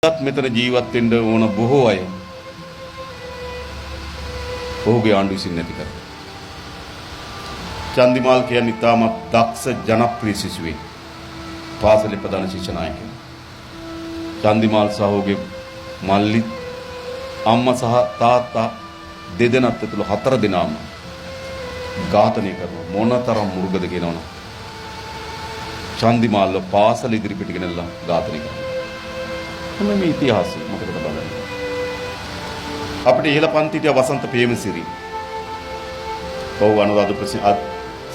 මෙතන ජීවත් වෙන්න ඕන බොහෝ අය ඔහුගේ ආණ්ඩුව විසින් නැති කරා. චන්දිමාල් කියන්නේ ඉතාමත් දක්ෂ ජනප්‍රිය සිසුවෙක්. පාසලේ ප්‍රධාන ශිෂ්‍ය නායකයෙක්. චන්දිමාල් සහෝගේ මල්ලි අම්මා සහ තාත්තා දෙදෙනාත් ඇතුළු 4 දෙනාම ඝාතනය කරනවා. මොනතරම් මුර්ගද කියනවනම් චන්දිමාල්ව පාසල ඉදිරිපිට ගෙනල්ලා ඝාතනය කරනවා. මේ ඉතිහාසය මොකටද බලන්නේ? අපිට ඉහළ පන්තියට වසන්ත ප්‍රේමසිරි. ඔව් අනුරාධපුර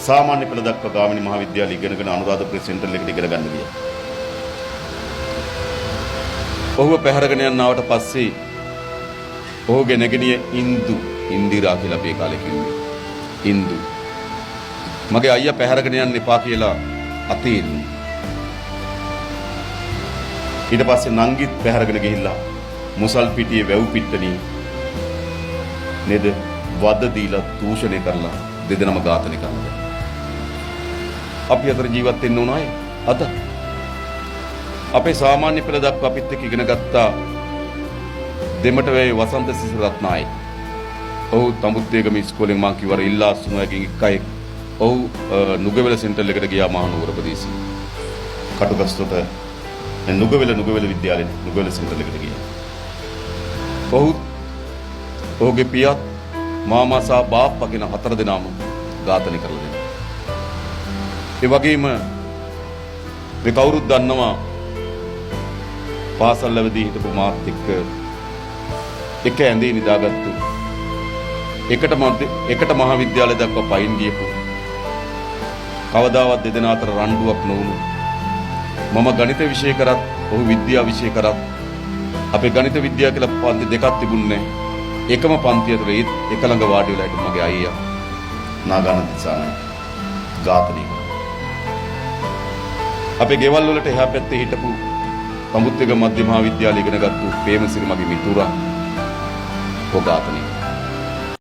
සාමාන්‍ය පෙළ දක්වා ගාමිණී මහාවිද්‍යාලය ඉගෙනගෙන අනුරාධපුර සෙන්ට්‍රල් එකට ඉගෙන ගන්න ගියා. ඔහුව පැහැරගෙන යනවට පස්සේ ඔහුගේ නැගණිය ඉන්දිරා කියලා අපේ කාලේ කිව්වේ. ඉන්දු. මගේ අයියා පැහැරගෙන යන්න එපා කියලා අතේ ඉන්නේ. ඊට පස්සේ නංගිත් පැහැරගෙන ගිහිල්ලා මුසල් පිටියේ වැව් පිට්ටනිය නේද වද දීලා දූෂණය කරලා දෙදෙනාම ඝාතනය කරනවා. අපි අතර ජීවත් වෙන්න ඕන අය අද අපේ සාමාන්‍ය පෙළ දක්වා අපිත් එක්ක ඉගෙන ගත්තා දෙමට වේ වසන්ත සිසිරත්නායි. ඔහු තඹුත්තේගම ඉස්කෝලෙන් මං කිව්වර ඉල්ලාසුණුවකින් එකයි. ඔහු නුගවැල සෙන්ටර් එකට ගියා මහනුවර ප්‍රදේශයේ. කටුගස්තොට නුගවැල විද්‍යාලයේ නුගවැල සෙන්ටර් එකට ගියා. ඔහුගේ පියාත් මාමා සහ බාප්පා කියන 4 දෙනාම ඝාතනය කරලා දෙනවා. ඒ වගේම මේ කවුරුත් දන්නවා පාසල් ලැබදී හිටපු මාත් එක්ක එක ඇඳේ නිදාගත්තු එකට මහාවිද්‍යාලය දක්වා පයින් ගියපු කවදාවත් දෙදෙනා අතර රණ්ඩුවක් නොවුණු මම ගණිත විෂය කරත් ඔහු විද්‍යා විෂය කරත් අපේ ගණිත විද්‍යාව කියලා පන්ති දෙකක් තිබුණේ එකම පන්තිය තුළ ඒත් එක ළඟ වාඩි වෙලා හිටපු මගේ අයියා නාගානන්ද දිසානායක ඝාතනය කරා. අපේ ගෙවල් වලට එහා පැත්තේ හිටපු තඹුත්තේගම මධ්‍ය මහා විද්‍යාලය ඉගෙන ගත්තු ප්‍රේමසිරි මගේ මිතුරා ඝාතනය